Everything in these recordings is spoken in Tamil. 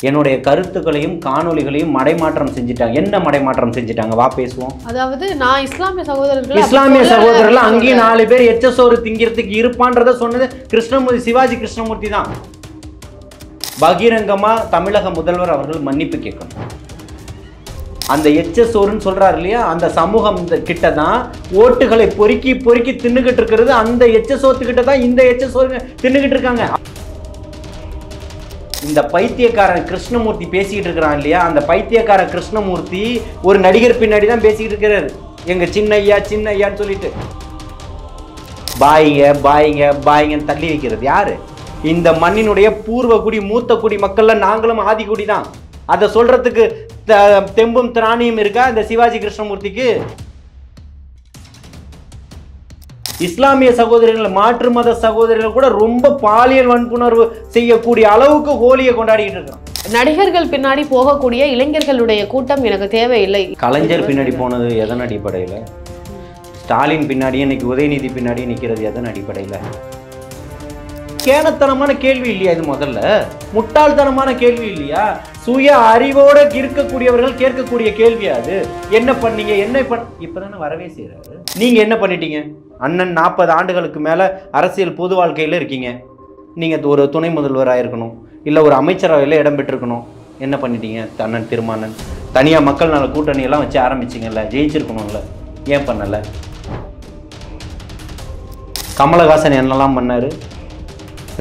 என்னுடைய கருத்துக்களையும் காணொளிகளையும் மடைமாற்றம் செஞ்சுட்டாங்க. என்ன மடைமாற்றம் செஞ்சுட்டாங்க? வா பேசுவோம். அதாவது நான் இஸ்லாமிய சகோதரர்கள் அங்கேயும் 4 பேர் எச்சசோறு திங்கிறதுக்கு இருப்பான்றத சொன்னது கிருஷ்ணமூர்த்தி, சிவாஜி கிருஷ்ணமூர்த்தி தான். பகிரங்கமா தமிழக முதல்வர் அவர்கள் மன்னிப்பு கேட்கணும். அந்த எச்சசோறுன்னு சொல்றாரு இல்லையா, அந்த சமூகம் கிட்ட தான் ஓட்டுகளை பொறுக்கி பொறுக்கி தின்னுகிட்டு இருக்கிறது. அந்த எச்சசோத்துக்கிட்ட தான் இந்த எச்சசோறு தின்னுகிட்டு இருக்காங்க. இந்த பைத்தியக்காரன் கிருஷ்ணமூர்த்தி பேசிக்கிட்டு இருக்கிறான் இல்லையா, அந்த பைத்தியக்கார கிருஷ்ணமூர்த்தி ஒரு நடிகர் பின்னாடி தான் பேசிக்கிட்டு இருக்கிறாரு. எங்க சின்னையான்னு சொல்லிட்டு பாய்ங்க பாய்ங்க பாய்ங்கன்னு தள்ளி வைக்கிறது யாரு? இந்த மண்ணினுடைய பூர்வ குடி, மூத்த குடி மக்கள்ல நாங்களும் ஆதிக்குடி தான். அதை சொல்றதுக்கு தெம்பும் திராணியும் இருக்கா இந்த சிவாஜி கிருஷ்ணமூர்த்திக்கு? இஸ்லாமிய சகோதரர்கள், மாற்று மத சகோதரர்கள் கூட ரொம்ப பாலியல் வன்புணர்வு செய்யக்கூடிய அளவுக்கு ஹோலியை கொண்டாடிட்டு இருக்கிறோம். நடிகர்கள் பின்னாடி போகக்கூடிய இளைஞர்களுடைய கூட்டம் எனக்கு தேவையில்லை. கலைஞர் பின்னாடி போனது எதன் அடிப்படையில்? ஸ்டாலின் பின்னாடியே இன்னைக்கு உதயநிதி பின்னாடியே நிற்கிறது எதன் அடிப்படையில்? கேனத்தனமான கேள்வி இல்லையா இது? முதல்ல முட்டாள்தனமான கேள்வி இல்லையா? சுய அறிவோட இருக்கக்கூடியவர்கள் கேட்கக்கூடிய கேள்வியா அது? என்ன பண்ணீங்க, என்ன இப்பதானே வரவே செய்யறாரு. நீங்க என்ன பண்ணிட்டீங்க? அண்ணன் 40 ஆண்டுகளுக்கு மேல அரசியல் பொது வாழ்க்கையில இருக்கீங்க. நீங்க ஒரு துணை முதல்வராக இருக்கணும், இல்ல ஒரு அமைச்சரவையில் இடம் பெற்றிருக்கணும். என்ன பண்ணிட்டீங்க? அண்ணன் திருமானன் தனியா மக்கள் நல கூட்டணி எல்லாம் வச்சு ஆரம்பிச்சிங்கல்ல, ஜெயிச்சிருக்கணும்ல, ஏன் பண்ணல? கமலஹாசன் என்னெல்லாம் பண்ணாரு?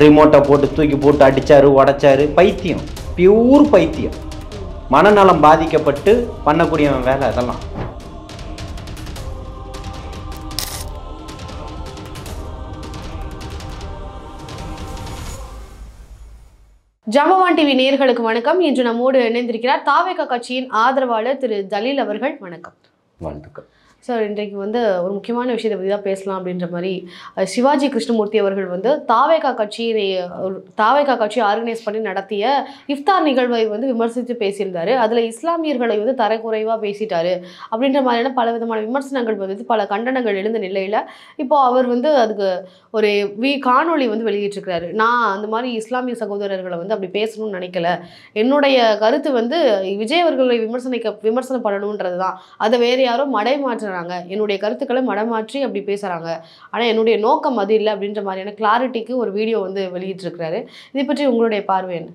ரிமோட்டை போட்டு தூக்கி போட்டு அடிச்சாரு, உடைச்சாரு. பைத்தியம், பியூர் பைத்தியம். மனநலம் பாதிக்கப்பட்டு பண்ணக்கூடியவன் வேலை அதெல்லாம். ஜாம்பவான் டிவி நேயர்களுக்கு வணக்கம். இன்று நம்மோடு இணைந்திருக்கிறார் தாவேகா கட்சியின் ஆதரவாளர் திரு ஜலீல் அவர்கள். வணக்கம். வாழ்த்துக்கள் சார். இன்றைக்கு ஒரு முக்கியமான விஷயத்தை பற்றி தான் பேசலாம் அப்படின்ற மாதிரி சிவாஜி கிருஷ்ணமூர்த்தி அவர்கள் தாவேகா கட்சி ஆர்கனைஸ் பண்ணி நடத்திய இஃப்தார் நிகழ்வை விமர்சித்து பேசியிருந்தாரு. அதில் இஸ்லாமியர்களை தரக்குறைவாக பேசிட்டாரு அப்படின்ற மாதிரியான பல விதமான விமர்சனங்கள் பல கண்டனங்கள் எழுந்த நிலையில் இப்போ அவர் அதுக்கு ஒரு காணொளி வெளியிட்டிருக்கிறாரு. நான் அந்த மாதிரி இஸ்லாமிய சகோதரர்களை அப்படி பேசணும்னு நினைக்கல. என்னுடைய கருத்து விஜய் அவர்களை விமர்சனம் பண்ணணுன்றது தான். அதை வேறு யாரோ மடைமாற்ற என்னுடைய கருத்துக்களை மடமாற்றி அப்படி பேசுறாங்க. ஆனா என்னுடைய நோக்கம் அது இல்லை அப்படின்ற மாதிரியான கிளாரிட்டிக்கு ஒரு வீடியோ வெளியிட்டிருக்கிறாரு. இதை பற்றி உங்களுடைய பார்வை என்ன?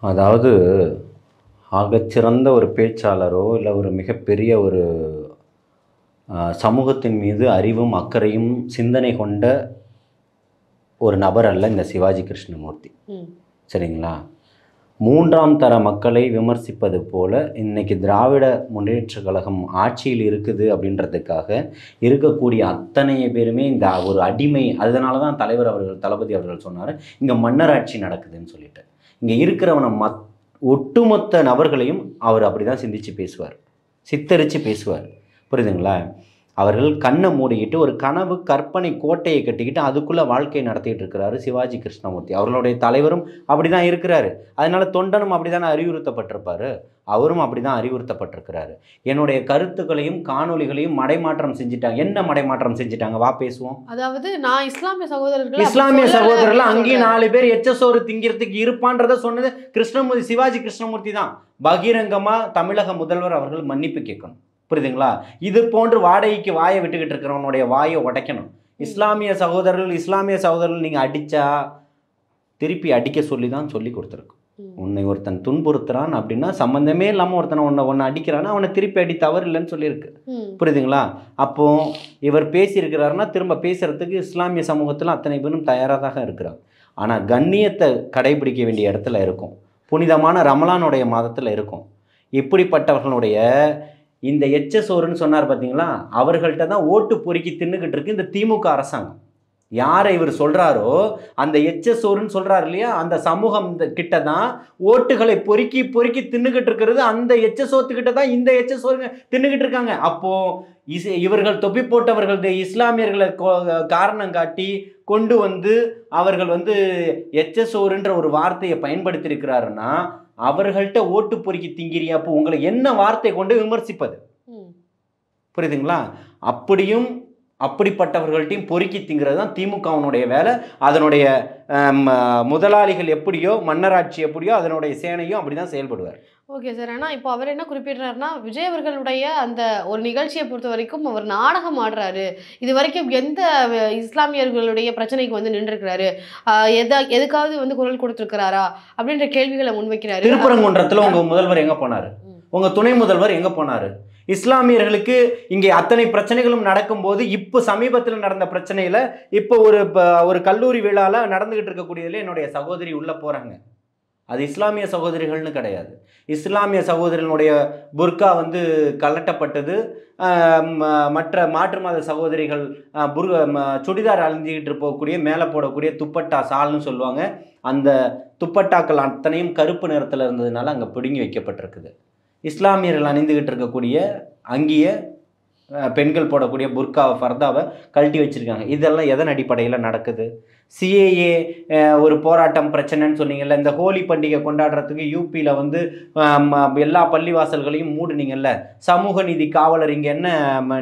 அதாவது ஆகச்சிறந்த ஒரு பேச்சாளரோ இல்லை ஒரு மிகப்பெரிய ஒரு சமூகத்தின் மீது அறிவும் அக்கறையும் சிந்தனை கொண்ட ஒரு நபர் அல்ல இந்த சிவாஜி கிருஷ்ணமூர்த்தி. சரிங்களா? 3ஆம் தர மக்களை விமர்சிப்பது போல இன்னைக்கு திராவிட முன்னேற்ற கழகம் ஆட்சியில் இருக்குது அப்படின்றதுக்காக இருக்கக்கூடிய அத்தனை பேருமே இந்த ஒரு அடிமை. அதனால தான் தலைவர் அவர்கள், தளபதி அவர்கள் சொன்னார், இங்கே மன்னராட்சி நடக்குதுன்னு சொல்லிட்டு. இங்கே இருக்கிறவனை ஒட்டுமொத்த நபர்களையும் அவர் அப்படி தான் சிந்திச்சு பேசுவார், சித்தரித்து பேசுவார். புரியுதுங்களா? அவர்கள் கண்ணை மூடிக்கிட்டு ஒரு கனவு கற்பனை கோட்டையை கட்டிக்கிட்டு அதுக்குள்ளே வாழ்க்கையை நடத்திட்டு இருக்கிறாரு சிவாஜி கிருஷ்ணமூர்த்தி. அவர்களுடைய தலைவரும் அப்படி தான் இருக்கிறாரு. அதனால தொண்டனும் அப்படி தானே அறிவுறுத்தப்பட்டிருப்பார், அவரும் அப்படி தான் அறிவுறுத்தப்பட்டிருக்கிறாரு. என்னுடைய கருத்துக்களையும் காணொளிகளையும் மடைமாற்றம் செஞ்சுட்டாங்க. என்ன மடைமாற்றம் செஞ்சுட்டாங்க? வா பேசுவோம். அதாவது நான் இஸ்லாமிய சகோதரர்கள் அங்கேயும் 4 பேர் எச்சசோறு திங்கிறதுக்கு இருப்பான்றத சொன்னது கிருஷ்ணமூர்த்தி, சிவாஜி கிருஷ்ணமூர்த்தி தான். பகிரங்கமா தமிழக முதல்வர் அவர்கள் மன்னிப்பு கேட்கணும். புரியுதுங்களா? இது போன்று வாடகைக்கு வாயை விட்டுக்கிட்டு இருக்கிறவனுடைய வாயை உடைக்கணும். இஸ்லாமிய சகோதரர்கள் நீங்கள் அடித்தா திருப்பி அடிக்க சொல்லி தான் சொல்லி கொடுத்துருக்கோம். உன்னை ஒருத்தன் துன்புறுத்துறான் அப்படின்னா சம்மந்தமே இல்லாமல் ஒருத்தனை அடிக்கிறான்னா அவனை திருப்பி அடி தவறு இல்லைன்னு சொல்லியிருக்கு. புரியுதுங்களா? அப்போ இவர் பேசியிருக்கிறாருன்னா திரும்ப பேசுறதுக்கு இஸ்லாமிய சமூகத்தில் அத்தனை பேரும் தயாராக தான் இருக்கிறாங்க. ஆனால் கண்ணியத்தை கடைபிடிக்க வேண்டிய இடத்துல இருக்கும், புனிதமான ரமலானுடைய மாதத்தில் இருக்கும். இப்படிப்பட்டவர்களுடைய இந்த எச்சசோறுன்னு சொன்னார் பார்த்தீங்களா, அவர்கள்ட்ட தான் ஓட்டு பொறுக்கி தின்னுக்கிட்டு இருக்கு இந்த திமுக அரசாங்கம். யாரை இவர் சொல்கிறாரோ அந்த எச்சசோறுன்னு சொல்கிறார் இல்லையா, அந்த சமூகம் கிட்ட தான் ஓட்டுகளை பொறுக்கி பொறுக்கி தின்னுக்கிட்டு இருக்கிறது. அந்த எச்சசோத்துக்கிட்ட தான் இந்த எச்சசோறு தின்னுக்கிட்டு இருக்காங்க. அப்போது இவர்கள் தொப்பி போட்டவர்கள் இஸ்லாமியர்களை காரணம் காட்டி கொண்டு அவர்கள் எச்சசோறுன்ற ஒரு வார்த்தையை பயன்படுத்தியிருக்கிறாருன்னா அவர்கள்ட்ட ஓட்டு பொறுக்கி திங்கிறியா? அப்போ உங்களை என்ன வார்த்தை கொண்டு விமர்சிப்பது? புரியுதுங்களா? அப்படியும் அப்படிப்பட்டவர்கள்ட்டையும் பொறுக்கி திங்கிறது தான் திமுகவினுடைய வேலை. அதனுடைய முதலாளிகள் எப்படியோ, மன்னராட்சி எப்படியோ, அதனுடைய சேனையும் அப்படிதான் செயல்படுவார். Okay sir. ஆனால் இப்போ அவர் என்ன குறிப்பிடுறாருன்னா, விஜய் அவர்களுடைய அந்த ஒரு நிகழ்ச்சியை பொறுத்த வரைக்கும் அவர் நாடகம் ஆடுறாரு. இது வரைக்கும் எந்த இஸ்லாமியர்களுடைய பிரச்சனைக்கு வந்து நின்றுருக்கிறாரு, எதுக்காவது வந்து குரல் கொடுத்துருக்கிறாரா அப்படின்ற கேள்விகளை முன்வைக்கிறாரு. திருப்பரங்குன்றத்தில் உங்க முதல்வர் எங்க போனாரு? உங்க துணை முதல்வர் எங்க போனாரு? இஸ்லாமியர்களுக்கு இங்கே அத்தனை பிரச்சனைகளும் நடக்கும்போது இப்போ சமீபத்தில் நடந்த பிரச்சனையில இப்போ ஒரு கல்லூரி விழால நடந்துகிட்டு இருக்கக்கூடியதுல என்னுடைய சகோதரி உள்ள போறாங்க. அது இஸ்லாமிய சகோதரிகள்னு கிடையாது. இஸ்லாமிய சகோதரிகளுடைய புர்கா வந்து கலட்டப்பட்டது. மற்ற மாற்று மத சகோதரிகள் சுடிதார் அழிஞ்சிக்கிட்டு போகக்கூடிய மேலே போடக்கூடிய துப்பட்டா சால்னு சொல்லுவாங்க. அந்த துப்பட்டாக்கள் அத்தனையும் கருப்பு நிறத்தில் இருந்ததுனால அங்கே பிடுங்கி வைக்கப்பட்டிருக்குது. இஸ்லாமியர்கள் அணிந்துகிட்டு இருக்கக்கூடிய அங்கிய பெண்கள் போடக்கூடிய புர்காவை ஃபர்தாவை கழட்டி வச்சுருக்காங்க. இதெல்லாம் எதன் அடிப்படையில் நடக்குது? சிஏஏ ஒரு போராட்டம் பிரச்சனைன்னு சொன்னீங்கல்ல, இந்த ஹோலி பண்டிகை கொண்டாடுறதுக்கு யூபியில் வந்து எல்லா பள்ளிவாசல்களையும் மூடுனீங்கல்ல, சமூக நீதி காவலர் இங்கே என்ன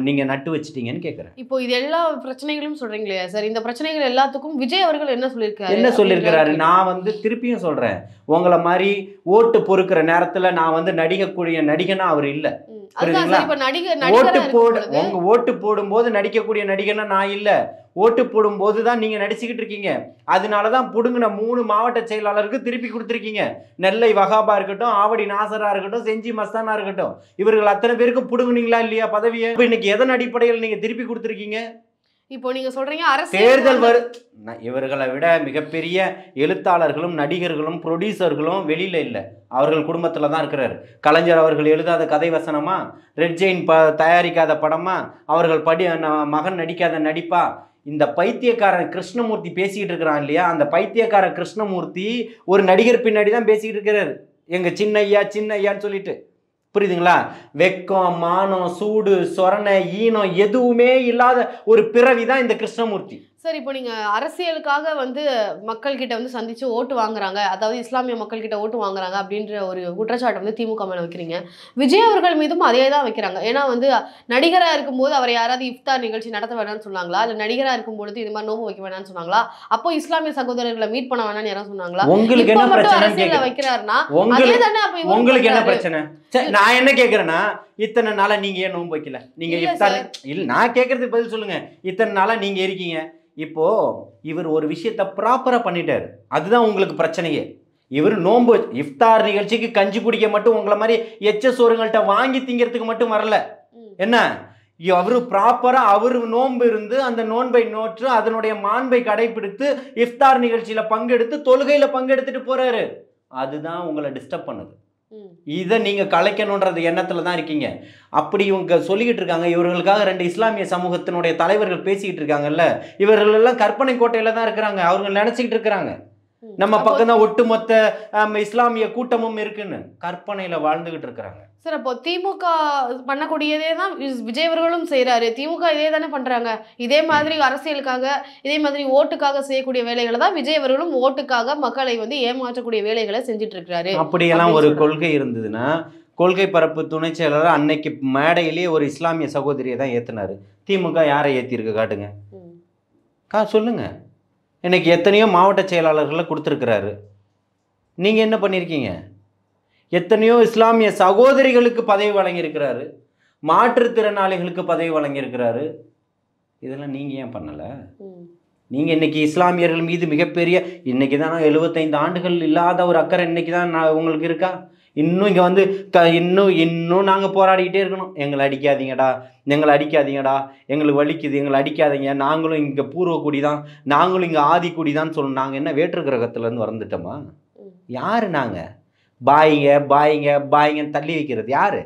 நீங்கள் நட்டு வச்சிட்டீங்கன்னு கேட்குறேன். இப்போ இது எல்லா பிரச்சனைகளும் சொல்கிறீங்களே சார், இந்த பிரச்சனைகள் எல்லாத்துக்கும் விஜய் அவர்கள் என்ன சொல்லியிருக்கிறாரு? நான் வந்து திருப்பியும் சொல்கிறேன், உங்களை மாதிரி ஓட்டு பொறுக்கிற நேரத்தில் நான் வந்து நடிக்கக்கூடிய நடிகனா அவர் இல்லை. ஓட்டு போடும்போது நடிக்கக்கூடிய நடிகனா நான் இல்ல. ஓட்டு போடும்போது தான் நீங்க நடிச்சுக்கிட்டு இருக்கீங்க. அதனாலதான் புடுங்கின 3 மாவட்ட செயலாளருக்கு திருப்பி கொடுத்துருக்கீங்க. நெல்லை வகாபா இருக்கட்டும், ஆவடி நாசரா இருக்கட்டும், செஞ்சி மஸ்தானா இருக்கட்டும், இவர்கள் அத்தனை பேருக்கு புடுங்குனீங்களா இல்லையா பதவியை? இன்னைக்கு எதன் அடிப்படையில் நீங்க திருப்பி கொடுத்துருக்கீங்க? இப்போ நீங்க சொல்றீங்க தேர்தல் இவர்களை விட மிகப்பெரிய எழுத்தாளர்களும் நடிகர்களும் ப்ரொடியூசர்களும் வெளியில இல்லை, அவர்கள் குடும்பத்துல தான் இருக்கிறார். கலைஞர் அவர்கள் எழுதாத கதை வசனமா? ரெட் ஜெயின் தயாரிக்காத படமா? அவர்கள் மகன் நடிக்காத நடிப்பா? இந்த பைத்தியக்காரன் கிருஷ்ணமூர்த்தி பேசிக்கிட்டு இருக்கிறான் இல்லையா, அந்த பைத்தியக்கார கிருஷ்ணமூர்த்தி ஒரு நடிகர் பின்னாடி தான் பேசிக்கிட்டு இருக்கிறார். எங்க சின்னையா சின்னையான்னு சொல்லிட்டு. புரியுதுங்களா? வெக்கம், மானம், சூடு, சொரணை, ஈனம் எதுவுமே இல்லாத ஒரு பிறவிதான் இந்த கிருஷ்ணமூர்த்தி. சார், இப்போ நீங்க அரசியலுக்காக வந்து மக்கள் கிட்ட வந்து சந்திச்சு ஓட்டு வாங்குறாங்க, அதாவது இஸ்லாமிய மக்கள் கிட்ட ஓட்டு வாங்குறாங்க அப்படின்ற ஒரு குற்றச்சாட்டு வந்து திமுக மேல வைக்கிறீங்க. விஜய் அவர்கள் மீதும் அதே தான் வைக்கிறாங்க. ஏன்னா வந்து நடிகரா இருக்கும்போது அவர் யாராவது இஃப்தார் நிகழ்ச்சி நடத்த வேணாம்னு சொன்னாங்களா, இல்ல நடிகரா இருக்கும்போது இது மாதிரி நோம்பு வைக்க வேணாம்னு சொன்னாங்களா, அப்போ இஸ்லாமிய சகோதரர்களை மீட் பண்ண வேணாம்னு யாரும் சொன்னாங்களா? உங்களுக்கு என்ன பிரச்சனை வைக்கிறாருன்னா உங்களுக்கு என்ன பிரச்சனை? நான் என்ன கேக்குறேன்னா, இத்தனை நாளா நீங்க ஏன் நோம்பு வைக்கல? நீங்க இஃப்தார் இல்ல, நான் கேட்கறதுக்கு பதில் சொல்லுங்க. இத்தனை நாளா நீங்க இருக்கீங்க, இப்போ இவர் ஒரு விஷயத்த ப்ராப்பரா பண்ணிட்டாரு, அதுதான் உங்களுக்கு பிரச்சனையே. இவர் நோன்பு இஃப்தார் நிகழ்ச்சிக்கு கஞ்சி குடிக்க மட்டும் உங்களை மாதிரி எச்சசோறுங்கள்ட்ட வாங்கி திங்கிறதுக்கு மட்டும் வரல. என்ன, அவரு ப்ராப்பரா அவரு நோன்பு இருந்து அந்த நோன்பை நோற்று அதனுடைய மாண்பை கடைபிடித்து இஃப்தார் நிகழ்ச்சியில பங்கெடுத்து தொழுகையில பங்கெடுத்துட்டு போறாரு. அதுதான் உங்களை டிஸ்டர்ப் பண்ணுது. இதை நீங்க கலைக்கணும்ன்றது எண்ணத்துல தான் இருக்கீங்க. அப்படி இவங்க சொல்லிக்கிட்டு இருக்காங்க. இவர்களுக்காக 2 இஸ்லாமிய சமூகத்தினுடைய தலைவர்கள் பேசிக்கிட்டு இருக்காங்கல்ல, இவர்கள் எல்லாம் கற்பனை கோட்டையில தான் இருக்கிறாங்க. அவங்க நினைச்சுக்கிட்டு இருக்கிறாங்க நம்ம பக்கம் தான் ஒட்டுமொத்த இஸ்லாமிய கூட்டமும் இருக்குன்னு கற்பனையில வாழ்ந்துகிட்டு இருக்கிறாங்க. சார், அப்போ திமுக பண்ணக்கூடியதே தான் விஜய் அவர்களும் செய்யறாரு. திமுக இதே தானே பண்றாங்க. இதே மாதிரி அரசியலுக்காக, இதே மாதிரி ஓட்டுக்காக செய்யக்கூடிய வேலைகளை தான் விஜய் அவர்களும் ஓட்டுக்காக மக்களை வந்து ஏமாற்றக்கூடிய வேலைகளை செஞ்சுட்டு இருக்கிறாரு. அப்படியெல்லாம் ஒரு கொள்கை இருந்ததுன்னா, கொள்கை பரப்பு துணை செயலாளர் அன்னைக்கு மேடையிலேயே ஒரு இஸ்லாமிய சகோதரியை தான் ஏத்தினாரு. திமுக யாரை ஏத்திருக்கு காட்டுங்க, சொல்லுங்க. இன்னைக்கு எத்தனையோ மாவட்ட செயலாளர்களை கொடுத்துருக்கிறாரு. நீங்க என்ன பண்ணியிருக்கீங்க? எத்தனையோ இஸ்லாமிய சகோதரிகளுக்கு பதவி வழங்கியிருக்கிறாரு, மாற்றுத்திறனாளிகளுக்கு பதவி வழங்கியிருக்கிறாரு. இதெல்லாம் நீங்க ஏன் பண்ணல? நீங்க இன்னைக்கு இஸ்லாமியர்கள் மீது மிகப்பெரிய, இன்னைக்கு தான் 75 ஆண்டுகள் இல்லாத ஒரு அக்கறை இன்னைக்கு தான் உங்களுக்கு இருக்கா? இன்னும் இங்கே வந்து இன்னும் நாங்கள் போராடிக்கிட்டே இருக்கணும். எங்களை அடிக்காதீங்கடா, எங்களை அடிக்காதீங்கடா, எங்களுக்கு வலிக்குது, எங்களை அடிக்காதீங்க, நாங்களும் இங்கே பூர்வக்குடி தான், நாங்களும் இங்கே ஆதிக்குடி தான் சொல்லணும். நாங்கள் என்ன வேற்று கிரகத்துலேருந்து வந்துட்டோமா? யார் நாங்கள்? பாய்ங்க பாய்ங்க பாய்ங்கன்னு தள்ளி வைக்கிறது யாரு?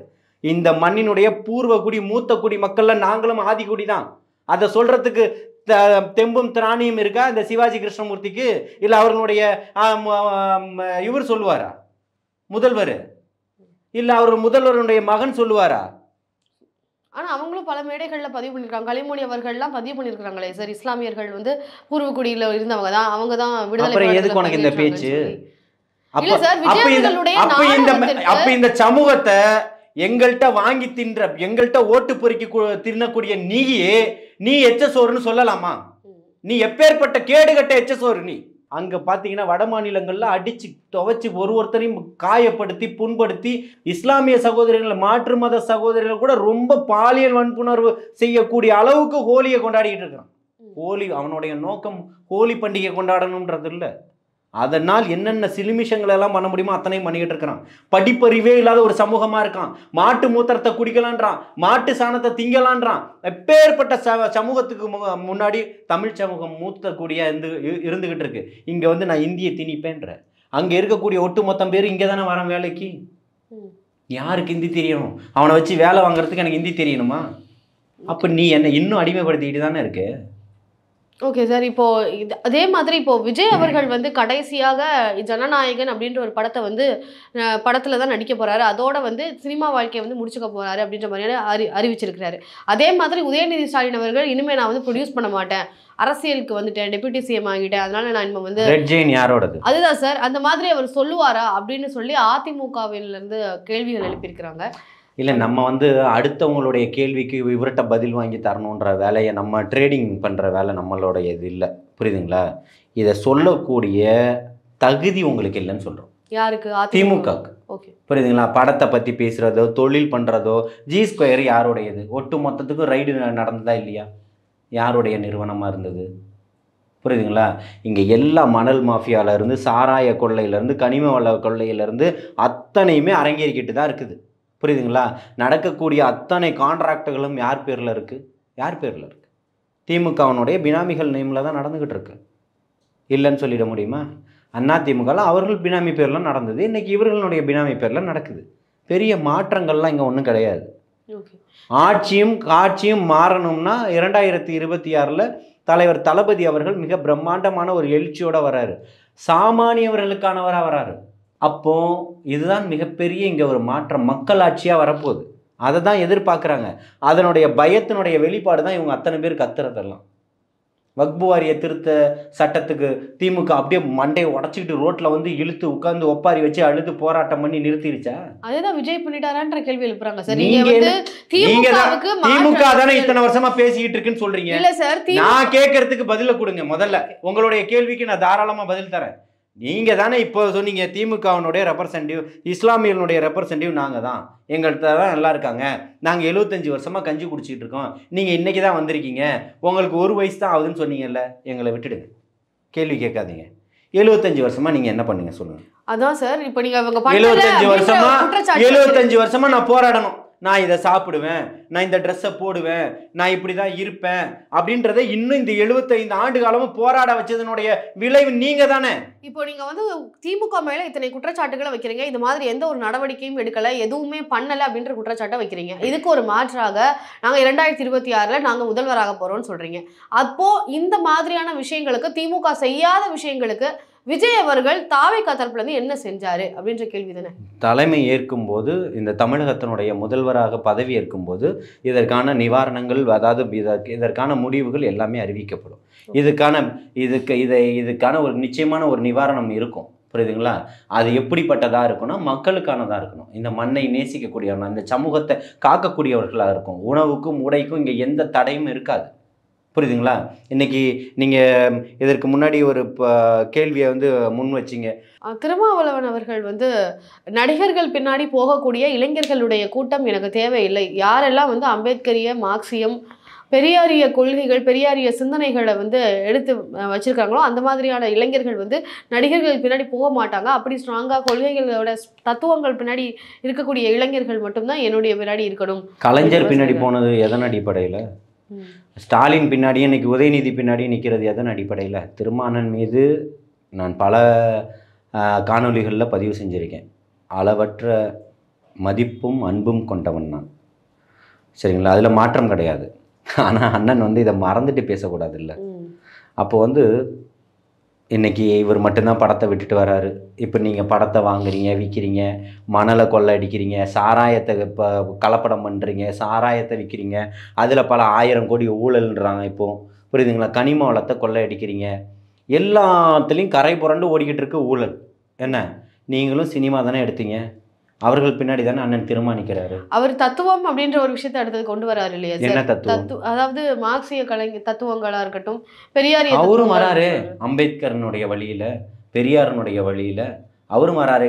இந்த மண்ணினுடைய பூர்வக்குடி மூத்த குடி மக்கள்ல நாங்களும் ஆதிக்குடி தான். அதை சொல்றதுக்கு தெம்பும் திராணியும் இருக்கா இந்த சிவாஜி கிருஷ்ணமூர்த்திக்கு? இல்லை அவர்களுடைய இவர் சொல்லுவாரா, முதல்வர்? இல்ல அவர் முதல்வருடைய மகன் சொல்லுவாரா? ஆனா அவங்களும் பல மேடைகள்ல பதிவு பண்ணிருக்காங்க. கலைமொழி அவர்கள்லாம் பதிவு பண்ணிருக்காங்களே சார், இஸ்லாமியர்கள் வந்து பூர்வக்குடியில இருந்தவங்க தான், அவங்க தான் விடுதலை. அப்புறம் எதுக்கு உனக்கு இந்த பேச்சு? இல்ல சார், அப்ப இந்த சமூகத்தை எங்கள்கிட்ட வாங்கி தின்ற, எங்கள்கிட்ட ஓட்டு பொறுக்கி தின்னக்கூடிய நீயே நீ எச்ச சோறுன்னு சொல்லலாமா? நீ எப்பேற்பட்ட கேடுகட்ட எச்ச சோறு நீ? அங்கே பார்த்தீங்கன்னா வட மாநிலங்களில் அடித்து துவைச்சி ஒருத்தரையும் காயப்படுத்தி புண்படுத்தி இஸ்லாமிய சகோதரிகள் மாற்று மத சகோதரிகள் கூட ரொம்ப பாலியல் வன்புணர்வு செய்யக்கூடிய அளவுக்கு ஹோலியை கொண்டாடிக்கிட்டு இருக்கிறான். ஹோலி அவனுடைய நோக்கம் ஹோலி பண்டிகை கொண்டாடணுன்றது இல்லை. அதனால் என்னென்ன சிலுமிஷங்கள் எல்லாம் பண்ண முடியுமோ அத்தனையும் பண்ணிக்கிட்டு இருக்கிறான். படிப்பறிவே இல்லாத ஒரு சமூகமாக இருக்கான். மாட்டு மூத்திரத்தை குடிக்கலான்றான், மாட்டு சாணத்தை திங்கலான்றான். எப்பேற்பட்ட சமூகத்துக்கு முன்னாடி தமிழ் சமூகம் மூத்தக்கூடிய இருந்துகிட்டு இருக்கு. இங்கே வந்து நான் இந்தியை திணிப்பேன்ற அங்கே இருக்கக்கூடிய ஒட்டுமொத்தம் பேர் இங்கே தானே வரேன் வேலைக்கு. யாருக்கு ஹிந்தி தெரியணும்? அவனை வச்சு வேலை வாங்குறதுக்கு எனக்கு ஹிந்தி தெரியணுமா? அப்போ நீ என்னை இன்னும் அடிமைப்படுத்திக்கிட்டு தானே இருக்கு. ஓகே சார், இப்போ அதே மாதிரி இப்போ விஜய் அவர்கள் வந்து கடைசியாக ஜனநாயகன் அப்படின்ற ஒரு படத்தை வந்து படத்துல தான் நடிக்க போறாரு, அதோட வந்து சினிமா வாழ்க்கையை வந்து முடிச்சுக்க போறாரு அப்படின்ற மாதிரியான அறிவிச்சிருக்கிறாரு. அதே மாதிரி உதயநிதி ஸ்டாலின் அவர்கள் இனிமே நான் வந்து ப்ரொடியூஸ் பண்ண மாட்டேன், அரசியலுக்கு வந்துட்டேன், டெபுட்டி சிஎம் ஆகிட்டேன், அதனால நான் இப்போ வந்து ரெட் ஜெயின் யாரோடது? அதுதான் சார், அந்த மாதிரி அவர் சொல்லுவாரா அப்படின்னு சொல்லி அதிமுகவில இருந்து கேள்விகள் எழுப்பியிருக்கிறாங்க. இல்லை, நம்ம வந்து அடுத்தவங்களுடைய கேள்விக்கு இவர்கிட்ட பதில் வாங்கி தரணுன்ற வேலையை நம்ம ட்ரேடிங் பண்ணுற வேலை நம்மளுடைய இது இல்லை, புரியுதுங்களா? இதை சொல்லக்கூடிய தகுதி உங்களுக்கு இல்லைன்னு சொல்கிறோம். யாருக்கு? திமுகவுக்கு. ஓகே, புரியுதுங்களா? படத்தை பற்றி பேசுகிறதோ தொழில் பண்ணுறதோ G2 யாருடையது? ஒட்டு மொத்தத்துக்கும் ரைடு நடந்ததா இல்லையா? யாருடைய நிறுவனமாக இருந்தது? புரியுதுங்களா? இங்கே எல்லா மணல் மாஃபியாவிலேருந்து சாராய கொள்ளையிலேருந்து கனிம வள கொள்ளையிலேருந்து அத்தனையுமே அரங்கேறிக்கிட்டு தான் இருக்குது. புரியுதுங்களா? நடக்கக்கூடிய அத்தனை கான்ட்ராக்டுகளும் யார் பேரில் இருக்குது? யார் பேரில் இருக்குது? திமுகவனுடைய பினாமிகள் நேமில் தான் நடந்துக்கிட்டு இருக்கு. இல்லைன்னு சொல்லிட முடியுமா? அதிமுகவில் அவர்கள் பினாமி பேரில் நடந்தது, இன்றைக்கி இவர்களுடைய பினாமி பேரில் நடக்குது. பெரிய மாற்றங்கள்லாம் இங்கே ஒன்றும் கிடையாது. ஆட்சியும் காட்சியும் மாறணும்னா 2026 தலைவர் தளபதி அவர்கள் மிக பிரம்மாண்டமான ஒரு எழுச்சியோடு வராரு, சாமானியவர்களுக்கானவராக வராரு. அப்போ இதுதான் மிகப்பெரிய இங்கே ஒரு மாற்றம், மக்களாட்சியாக வரப்போகுது. அதை தான் எதிர்பார்க்குறாங்க. அதனுடைய பயத்தினுடைய வெளிப்பாடு தான் இவங்க அத்தனை பேர் கத்துறதெல்லாம். வக்பு வாரிய திருத்த சட்டத்துக்கு திமுக அப்படியே மண்டையை உடச்சிக்கிட்டு ரோட்டில் வந்து இழுத்து உட்காந்து ஒப்பாரி வச்சு அழுது போராட்டம் பண்ணி நிறுத்திடுச்சா? அதுதான் விஜய் பண்ணிட்டாரான்ற கேள்வி எழுப்புறாங்க சார். திமுக தானே இத்தனை வருஷமா பேசிக்கிட்டு இருக்குன்னு சொல்றீங்க. இல்ல சார், நான் கேட்கறதுக்கு பதில கொடுங்க. முதல்ல உங்களுடைய கேள்விக்கு நான் தாராளமா பதில் தரேன். நீங்கள் தானே இப்போ சொன்னீங்க திமுகவினுடைய ரெப்ரசன்டேட்டிவ், இஸ்லாமியனுடைய ரெப்ரசன்டேட்டிவ் நாங்கள் தான், எங்கள்கிட்ட தான் நல்லா இருக்காங்க, நாங்கள் 75 வருஷமாக கஞ்சி குடிச்சிட்டு இருக்கோம், நீங்கள் இன்றைக்கி தான் வந்திருக்கீங்க, உங்களுக்கு 1 வயசு தான் ஆகுதுன்னு சொன்னீங்கல்ல, எங்களை விட்டுடுங்க, கேள்வி கேட்காதீங்க. 75 வருஷமாக நீங்கள் என்ன பண்ணீங்க சொல்லுங்கள். அதான் சார், இப்போ நீங்கள் 75 வருஷமாக நான் போராடணும், நான் இதை சாப்பிடுவேன், நான் இந்த ட்ரெஸ்ஸை போடுவேன், நான் இப்படி தான் இருப்பேன் அப்படின்றத இன்னும் இந்த 75 ஆண்டு காலமும் போராட வச்சதனுடைய விளைவு நீங்க தானே. இப்போ நீங்க வந்து திமுக மேல இத்தனை குற்றச்சாட்டுகளை வைக்கிறீங்க, இந்த மாதிரி எந்த ஒரு நடவடிக்கையும் எடுக்கல, எதுவுமே பண்ணல அப்படின்ற குற்றச்சாட்டை வைக்கிறீங்க. இதுக்கு ஒரு மாற்றாக நாங்க 2026 நாங்க முதல்வராக போறோம்னு சொல்றீங்க. அப்போ இந்த மாதிரியான விஷயங்களுக்கு, திமுக செய்யாத விஷயங்களுக்கு விஜய் அவர்கள் தாவேகா தரப்புல இருந்து என்ன செஞ்சாரு அப்படின்ற கேள்வி தானே. தலைமை ஏற்கும்போது, இந்த தமிழகத்தினுடைய முதல்வராக பதவி ஏற்கும்போது இதற்கான நிவாரணங்கள், அதாவது இதற்கான முடிவுகள் எல்லாமே அறிவிக்கப்படும். இதுக்கான ஒரு நிச்சயமான ஒரு நிவாரணம் இருக்கும், புரியுதுங்களா? அது எப்படிப்பட்டதாக இருக்குன்னா மக்களுக்கானதாக இருக்கணும், இந்த மண்ணை நேசிக்கக்கூடியவங்க, இந்த சமூகத்தை காக்கக்கூடியவர்களாக இருக்கும். உணவுக்கும் உடைக்கும் இங்கே எந்த தடையும் இருக்காது, புரியுதுங்களா? இன்றைக்கி நீங்கள் இதற்கு முன்னாடி ஒரு கேள்வியை வந்து முன் வச்சிங்க. திருமாவளவன் அவர்கள் வந்து நடிகர்கள் பின்னாடி போகக்கூடிய இளைஞர்களுடைய கூட்டம் எனக்கு தேவையில்லை, யாரெல்லாம் வந்து அம்பேத்கரிய, மார்க்சியம், பெரியாரிய கொள்கைகள், பெரியாரிய சிந்தனைகளை வந்து எடுத்து வச்சிருக்காங்களோ அந்த மாதிரியான இளைஞர்கள் வந்து நடிகர்கள் பின்னாடி போக மாட்டாங்க, அப்படி ஸ்ட்ராங்காக கொள்கைகளோட தத்துவங்கள் பின்னாடி இருக்கக்கூடிய இளைஞர்கள் மட்டும்தான் என்னுடைய பின்னாடி இருக்கணும். கலைஞர் பின்னாடி போனது எதன் அடிப்படையில்? ஸ்டாலின் பின்னாடியே இன்றைக்கி உதயநிதி பின்னாடி நிற்கிறது எதன் அடிப்படையில்? திருமானன் மீது நான் பல காணொளிகளில் பதிவு செஞ்சுருக்கேன். அளவற்ற மதிப்பும் அன்பும் கொண்டவன் நான், சரிங்களா? அதில் மாற்றம் கிடையாது. ஆனால் அண்ணன் வந்து இதை மறந்துட்டு பேசக்கூடாது இல்லை. அப்போ வந்து இன்றைக்கி இவர் மட்டும்தான் படத்தை விட்டுட்டு வராரு. இப்போ நீங்கள் படத்தை வாங்குறீங்க, விற்கிறீங்க, மணலை கொள்ளை அடிக்கிறீங்க, சாராயத்தை இப்போ கலப்படம் பண்ணுறீங்க, சாராயத்தை விற்கிறீங்க, அதில் பல 1000 கோடி ஊழல்ன்றாங்க இப்போது, புரியுதுங்களா? கனிம வளத்தை கொள்ளை அடிக்கிறீங்க, எல்லாத்துலேயும் கரை புரண்டு ஓடிக்கிட்டு இருக்கு ஊழல். என்ன, நீங்களும் சினிமா தானே எடுத்தீங்க, அவர்கள் பின்னாடி தானே அண்ணன் தீர்மானிக்கிறாரு. அவர் தத்துவம் அப்படின்ற ஒரு விஷயத்தை அடுத்தது கொண்டு வராரு இல்லையா என்ன சார்? தத்துவம்? அதாவது மார்க்சிய தத்துவங்களா இருக்கட்டும், பெரியாரிய அவரும் வராரு தத்துவங்களா அம்பேத்கரனுடைய வழியில, பெரியாரனுடைய வழியில, அவரும் வராரு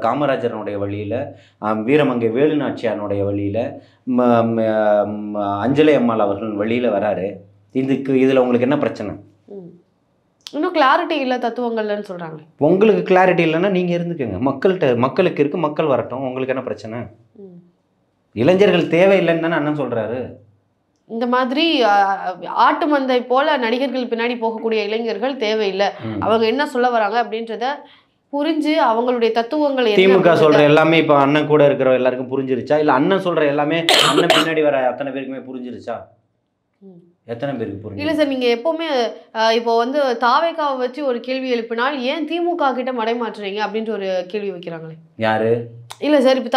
காமராஜரனுடைய வழியில, வீரமங்கை வேலு நாச்சியாருடைய வழியில, அஞ்சலை அம்மாள் அவர்கள் வழியில வராரு. இதுல உங்களுக்கு என்ன பிரச்சனை? இன்னும் கிளாரிட்டி இல்லை தத்துவங்கள்னு சொல்றாங்க. உங்களுக்கு கிளாரிட்டி இல்லைன்னா நீங்க இருந்துக்கோங்க. மக்களுக்கு இருக்கு, மக்கள் வரட்டும். உங்களுக்கு என்ன பிரச்சனை? இளைஞர்கள் தேவையில்லைன்னு தானே அண்ணன் சொல்றாரு. இந்த மாதிரி ஆட்டு மந்தை போல நடிகர்கள் பின்னாடி போகக்கூடிய இளைஞர்கள் தேவையில்லை, அவங்க என்ன சொல்ல வராங்க அப்படின்றத புரிஞ்சு அவங்களுடைய தத்துவங்கள் திமுக சொல்ற எல்லாமே இப்ப அண்ணன் கூட இருக்கிற எல்லாருக்கும் புரிஞ்சிருச்சா? இல்ல அண்ணன் சொல்ற எல்லாமே அண்ணன் பின்னாடி வர அத்தனை பேருக்குமே புரிஞ்சிருச்சா? எத்தனை பேருக்கு புரியும்? இல்லை சார், நீங்கள் எப்போவுமே இப்போ வந்து தாவேக்காவை வச்சு ஒரு கேள்வி எழுப்பினால் ஏன் திமுக கிட்ட மடைமாற்றுறீங்க அப்படின்ற ஒரு கேள்வி வைக்கிறாங்களே. யாரு? இல்லை சார், இப்போ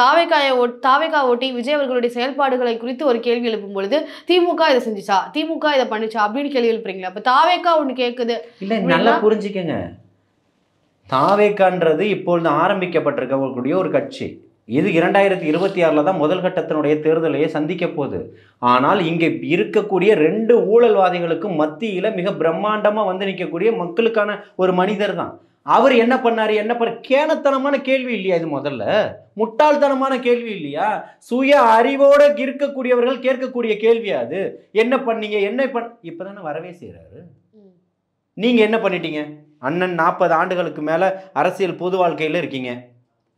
தாவேக்கா ஒட்டி விஜய் அவர்களுடைய செயல்பாடுகளை குறித்து ஒரு கேள்வி எழுப்பும் பொழுது திமுக இதை செஞ்சுச்சா, திமுக இதை பண்ணிச்சா அப்படின்னு கேள்வி எழுப்புறீங்களா? இப்போ தாவேக்கா ஒன்று கேட்குது. இல்லை, நல்லா புரிஞ்சுக்கங்க. தாவேக்கான்றது இப்பொழுது ஆரம்பிக்கப்பட்டிருக்கக்கூடிய ஒரு கட்சி. இது 2026 தான் முதல் கட்டத்தினுடைய தேர்தலையே சந்திக்க போகுது. ஆனால் இங்கே இருக்கக்கூடிய 2 ஊழல்வாதிகளுக்கு மத்தியில் மிக பிரம்மாண்டமாக வந்து நிற்கக்கூடிய மக்களுக்கான ஒரு மனிதர் தான். அவர் என்ன பண்ணாரு? கேனத்தனமான கேள்வி இல்லையா இது? முதல்ல முட்டாள்தனமான கேள்வி இல்லையா? சுய அறிவோடு இருக்கக்கூடியவர்கள் கேட்கக்கூடிய கேள்வியா அது? என்ன பண்ணீங்க, இப்பதானே வரவே செய்யறாரு. நீங்க என்ன பண்ணிட்டீங்க? அண்ணன் 40 ஆண்டுகளுக்கு மேல அரசியல் பொது வாழ்க்கையில இருக்கீங்க.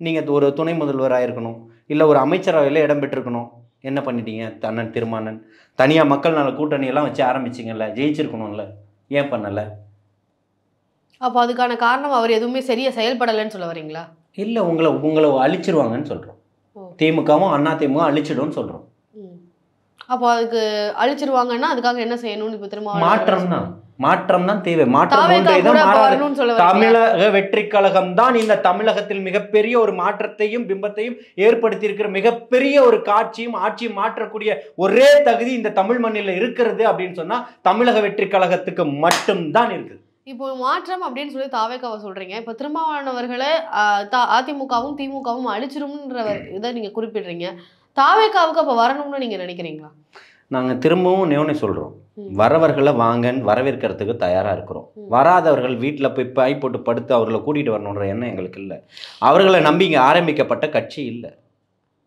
நீங்கள் ஒரு துணை முதல்வராக இருக்கணும், இல்லை ஒரு அமைச்சரவையில் இடம் பெற்றிருக்கணும். என்ன பண்ணிட்டீங்க? அண்ணன் திருமானன் தனியாக மக்கள் நல கூட்டணியெல்லாம் வச்சு ஆரம்பிச்சிங்கல்ல, ஜெயிச்சிருக்கணும்ல, ஏன் பண்ணலை? அப்போ அதுக்கான காரணம் அவர் எதுவுமே சரியாக செயல்படலைன்னு சொல்ல வரீங்களா? இல்லை, உங்களை அழிச்சிருவாங்கன்னு சொல்கிறோம். திமுகவும் அதிமுக அழிச்சிடும்னு சொல்கிறோம். அப்போ அதுக்கு அழிச்சிருவாங்கன்னா அதுக்காக என்ன செய்யணும்னு இப்போ திரும்ப மாற்றம் தான் தேவை. தமிழக வெற்றி கழகம் தான் இந்த தமிழகத்தில் மிகப்பெரிய ஒரு மாற்றத்தையும் பிம்பத்தையும் ஏற்படுத்தி இருக்கிற மிகப்பெரிய ஒரு காட்சியும் ஆட்சியும் மாற்றக்கூடிய ஒரே தகுதி இந்த தமிழ் மண்ணில் இருக்கிறது அப்படின்னு சொன்னா தமிழக வெற்றி கழகத்துக்கு மட்டும்தான் இருக்குது. இப்போ மாற்றம் அப்படின்னு சொல்லி தாவேக்காவை சொல்றீங்க. இப்போ திருமாவளவர்களை அதிமுகவும் திமுகவும் அழிச்சிரும்ன்ற இதை நீங்க குறிப்பிடுறீங்க. தாவேக்காவுக்கு அப்போ வரணும்னு நீங்க நினைக்கிறீங்களா? நாங்கள் திரும்பவும் நேவனே சொல்கிறோம், வரவர்களை வாங்கன்னு வரவேற்கிறதுக்கு தயாராக இருக்கிறோம். வராதவர்கள் வீட்டில் போய் பாய் போட்டு படுத்து அவர்களை கூட்டிகிட்டு வரணுன்ற எண்ணம் எங்களுக்கு இல்லை. அவர்களை நம்பி இங்கே ஆரம்பிக்கப்பட்ட கட்சி இல்லை.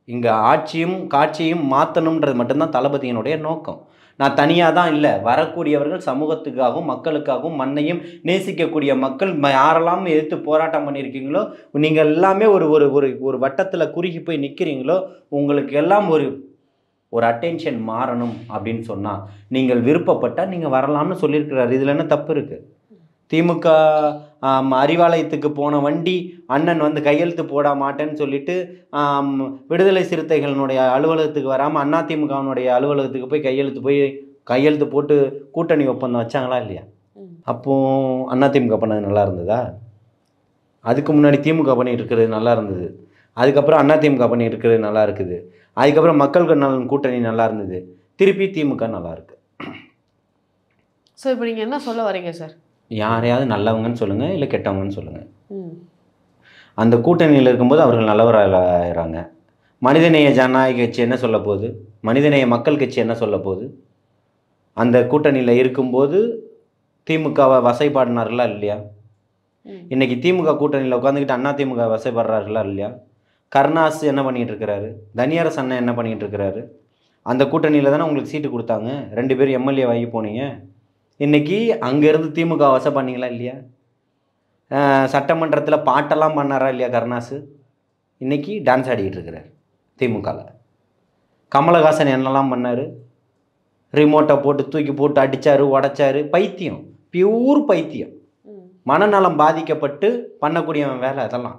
இங்கே ஆட்சியும் காட்சியும் மாற்றணுன்றது மட்டும்தான் தளபதியினுடைய நோக்கம். நான் தனியாக தான் இல்லை, வரக்கூடியவர்கள் சமூகத்துக்காகவும் மக்களுக்காகவும் மண்ணையும் நேசிக்கக்கூடிய மக்கள் யாரெல்லாம் எதிர்த்து போராட்டம் பண்ணியிருக்கீங்களோ, நீங்கள் எல்லாமே ஒரு ஒரு ஒரு வட்டத்தில் குறுகி போய் நிற்கிறீங்களோ, உங்களுக்கு எல்லாம் ஒரு அட்டென்ஷன் மாறணும் அப்படின்னு சொன்னால் நீங்கள் விருப்பப்பட்டால் நீங்கள் வரலாம்னு சொல்லியிருக்கிறார். இதில் என்ன தப்பு இருக்குது? திமுக அறிவாலயத்துக்கு போன வண்டி அண்ணன் வந்து கையெழுத்து போட மாட்டேன்னு சொல்லிட்டு விடுதலை சிறுத்தைகளினுடைய அலுவலகத்துக்கு வராமல் அதிமுகவினுடைய அலுவலகத்துக்கு போய் கையெழுத்து போட்டு கூட்டணி ஒப்பந்தம் வச்சாங்களா இல்லையா? அப்போது அதிமுக பண்ணது நல்லா இருந்ததா? அதுக்கு முன்னாடி திமுக பண்ணிட்டு இருக்கிறது நல்லா இருந்தது, அதுக்கப்புறம் அதிமுக பண்ணிட்டு இருக்கிறது நல்லா இருக்குது, அதுக்கப்புறம் மக்கள் நலன் கூட்டணி நல்லா இருந்தது, திருப்பி திமுக நல்லா இருக்கு. ஸோ இப்போ நீங்கள் என்ன சொல்ல வரீங்க சார்? யாரையாவது நல்லவங்கன்னு சொல்லுங்கள், இல்லை கெட்டவங்கன்னு சொல்லுங்கள். அந்த கூட்டணியில் இருக்கும்போது அவர்கள் நல்லவராகிறாங்க. மனிதநேய ஜனநாயக கட்சி என்ன சொல்ல போகுது? மனிதநேய மக்கள் கட்சி என்ன சொல்ல போகுது? அந்த கூட்டணியில் இருக்கும்போது திமுகவை வசைப்பாடினார்களா இல்லையா? இன்னைக்கு திமுக கூட்டணியில் உட்காந்துக்கிட்டு அதிமுக வசைப்படுறார்களா இல்லையா? கருணாஸ் என்ன பண்ணிகிட்டு இருக்கிறாரு? தனியாரசு அண்ணன் என்ன பண்ணிகிட்டு இருக்கிறாரு? அந்த கூட்டணியில் தானே உங்களுக்கு சீட்டு கொடுத்தாங்க, 2 பேர் எம்எல்ஏ வாங்கி போனீங்க. இன்றைக்கி அங்கேருந்து திமுக வசை பண்ணிங்களா இல்லையா? சட்டமன்றத்தில் பாட்டெல்லாம் பண்ணாரா இல்லையா கருணாஸு? இன்றைக்கி டான்ஸ் ஆடிக்கிட்டு இருக்கிறார் திமுகவில். கமலஹாசன் என்னெல்லாம் பண்ணார்? ரிமோட்டை போட்டு தூக்கி போட்டு அடித்தார், உடைச்சார். பைத்தியம், பியூர் பைத்தியம், மனநலம் பாதிக்கப்பட்டு பண்ணக்கூடியவன் வேலை அதெல்லாம்.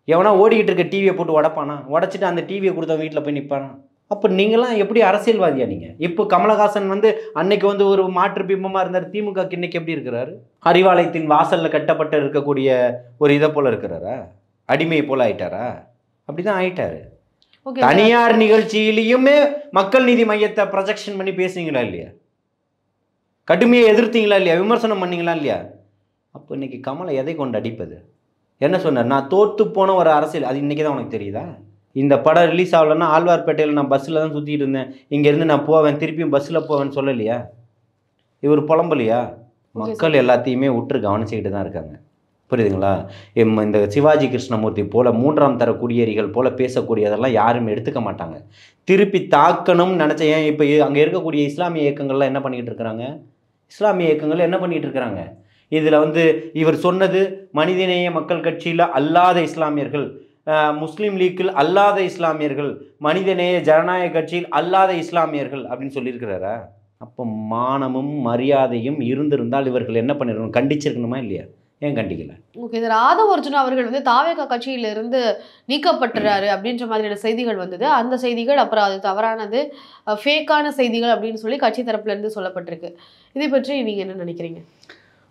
எவனா ஓடிக்கிட்டு இருக்க டிவியை போட்டு உடைப்பானா? உடைச்சிட்டு அந்த டிவியை கொடுத்த வீட்டில் போய் நிற்பானா? அப்போ நீங்களாம் எப்படி அரசியல்வாதியா நீங்கள்? இப்போ கமலஹாசன் வந்து அன்னைக்கு வந்து ஒரு மாற்று பிம்பமாக இருந்தார், திமுக இன்னைக்கு எப்படி இருக்கிறாரு? அறிவாலயத்தின் வாசலில் கட்டப்பட்டு இருக்கக்கூடிய ஒரு இதை போல் இருக்கிறாரா? அடிமையை போல் ஆயிட்டாரா? அப்படி தான் ஆயிட்டாரு. தனியார் நிகழ்ச்சியிலையுமே மக்கள் நீதி மையத்தை ப்ரொஜெக்ஷன் பண்ணி பேசுனீங்களா இல்லையா? கடுமையை எதிர்த்தீங்களா இல்லையா? விமர்சனம் பண்ணீங்களா இல்லையா? அப்போ இன்னைக்கு கமலை எதை கொண்டு அடிப்பது? என்ன சொன்னார்? நான் தோற்று போன ஒரு அரசியல். அது இன்றைக்கி தான் உனக்கு தெரியுதா? இந்த படம் ரிலீஸ் ஆகலைன்னா ஆழ்வார்பேட்டையில் நான் பஸ்ஸில் தான் சுற்றிட்டு இருந்தேன், இங்கேருந்து நான் போவேன், திருப்பியும் பஸ்ஸில் போவேன்னு சொல்லலையா? இவர் புலம்பலையா? மக்கள் எல்லாத்தையுமே உற்று கவனிச்சுக்கிட்டு தான் இருக்காங்க. புரியுதுங்களா? இந்த சிவாஜி கிருஷ்ணமூர்த்தி போல் 3ஆம் தர குடியேறிகள் போல் பேசக்கூடியதெல்லாம் யாரும் எடுத்துக்க மாட்டாங்க. திருப்பி தாக்கணும்னு நினச்ச ஏன் இப்போ அங்கே இருக்கக்கூடிய இஸ்லாமிய இயக்கங்கள்லாம் என்ன பண்ணிக்கிட்டு இருக்கிறாங்க? இஸ்லாமிய இயக்கங்கள் என்ன பண்ணிகிட்டு இருக்கிறாங்க? இதில் இவர் சொன்னது மனிதநேய மக்கள் கட்சியில் அல்லாத இஸ்லாமியர்கள், முஸ்லீம் லீக்கில் அல்லாத இஸ்லாமியர்கள், மனிதநேய ஜனநாயக கட்சியில் அல்லாத இஸ்லாமியர்கள் அப்படின்னு சொல்லியிருக்கிறாரா? அப்போ மானமும் மரியாதையும் இருந்திருந்தால் இவர்கள் என்ன பண்ணிருக்கணும்? கண்டிச்சிருக்கணுமா இல்லையா? ஏன் கண்டிக்கல? ஓகே, இது ராதவ அர்ஜுனா அவர்கள் தாவேகா கட்சியிலிருந்து நீக்கப்பட்டுறாரு அப்படின்ற மாதிரியான செய்திகள் வந்தது. அந்த செய்திகள் அப்புறம் அது தவறானது, ஃபேக்கான செய்திகள் அப்படின்னு சொல்லி கட்சி தரப்புல இருந்து சொல்லப்பட்டிருக்கு. இதை பற்றி நீங்க என்ன நினைக்கிறீங்க?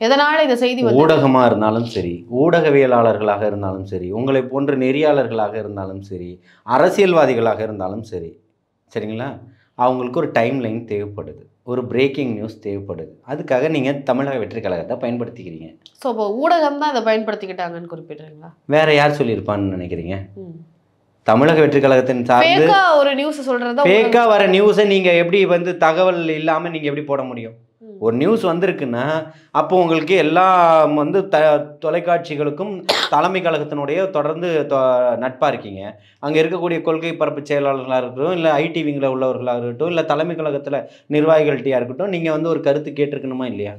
எதனால இந்த செய்தி ஊடகமாக இருந்தாலும் சரி, ஊடகவியலாளர்களாக இருந்தாலும் சரி, உங்களை போன்ற நெறியாளர்களாக இருந்தாலும் சரி, அரசியல்வாதிகளாக இருந்தாலும் சரி, சரிங்களா, அவங்களுக்கு ஒரு டைம் லைன் தேவைப்படுது, ஒரு பிரேக்கிங் நியூஸ் தேவைப்படுது. அதுக்காக நீங்கள் தமிழக வெற்றி கழகத்தை பயன்படுத்திக்கிறீங்க. ஸோ இப்போ ஊடகம் தான் அதை பயன்படுத்திக்கிட்டாங்கன்னு குறிப்பிட்றீங்களா? வேற யார் சொல்லியிருப்பான்னு நினைக்கிறீங்க? தமிழக வெற்றி கழகத்தின் சார்ந்து ஒரு நியூஸ் சொல்றதா, ஃபேக்கா வர நியூஸை நீங்கள் எப்படி தகவல் இல்லாமல் நீங்கள் எப்படி போட முடியும்? ஒரு நியூஸ் வந்திருக்குன்னா அப்போ உங்களுக்கு எல்லா தொலைக்காட்சிகளுக்கும் தலைமை கழகத்தினுடைய தொடர்ந்து நட்பாக இருக்கீங்க. அங்கே இருக்கக்கூடிய கொள்கை பரப்பு செயலாளர்களாக இருக்கட்டும், இல்லை ஐடி விங்கில் உள்ளவர்களாக இருக்கட்டும், இல்லை தலைமை கழகத்தில் நிர்வாகிகள்கிட்டயாக இருக்கட்டும், நீங்கள் ஒரு கருத்து கேட்டிருக்கணுமா இல்லையா?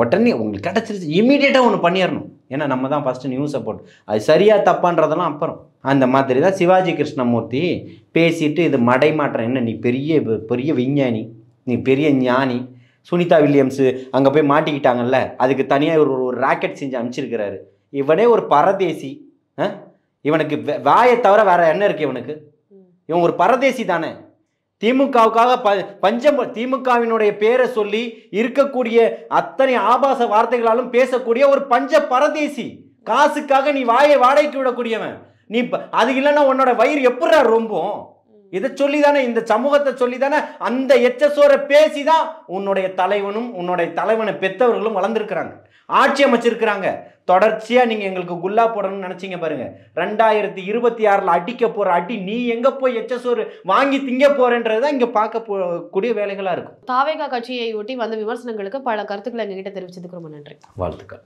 உடனே உங்களுக்கு கிடச்சிருச்சு, இம்மீடியட்டாக ஒன்று பண்ணிடணும். ஏன்னா நம்ம தான் ஃபஸ்ட்டு நியூஸை போட்டு அது சரியாக தப்பான்றதெல்லாம் அப்புறம். அந்த மாதிரி தான் சிவாஜி கிருஷ்ணமூர்த்தி பேசிட்டு இது மடைமாற்றம். என்ன நீ பெரிய பெரிய விஞ்ஞானி, நீ பெரிய ஞானி, சுனிதா வில்லியம்ஸு அங்கே போய் மாட்டிக்கிட்டாங்கல்ல, அதுக்கு தனியாக ஒரு ராக்கெட் செஞ்சு அனுப்பிச்சிருக்கிறாரு. இவனே ஒரு பரதேசி, இவனுக்கு வாயை தவிர வேற என்ன இருக்கு இவனுக்கு? இவன் ஒரு பரதேசி தானே. திமுகவுக்காக திமுகவினுடைய பேரை சொல்லி இருக்கக்கூடிய அத்தனை ஆபாச வார்த்தைகளாலும் பேசக்கூடிய ஒரு பஞ்ச பரதேசி. காசுக்காக நீ வாயை வாடகைக்கு விடக்கூடியவன் நீ. அது இல்லைன்னா உன்னோட வயிறு எப்படா ரொம்பும்? இதை சொல்லி தானே, இந்த சமூகத்தை சொல்லி தானே, அந்த எச்சசோரை பேசி தான் உன்னுடைய தலைவனும் உன்னுடைய தலைவனை பெற்றவர்களும் வளர்ந்துருக்கிறாங்க, ஆட்சி அமைச்சிருக்கிறாங்க. தொடர்ச்சியாக நீங்கள் எங்களுக்கு குல்லா போடணும்னு நினச்சிங்க பாருங்க, 2026 அடிக்க போகிற அடி நீ எங்கே போய் எச்சசோறு வாங்கி திங்க போகிறன்றது தான் இங்கே பார்க்க கூடிய வேலைகளாக இருக்கும். தாவேகா கட்சியை ஒட்டி வந்த விமர்சனங்களுக்கு பல கருத்துக்களை எங்ககிட்ட தெரிவிச்சதுக்கு ரொம்ப நன்றி. வாழ்த்துக்கள்.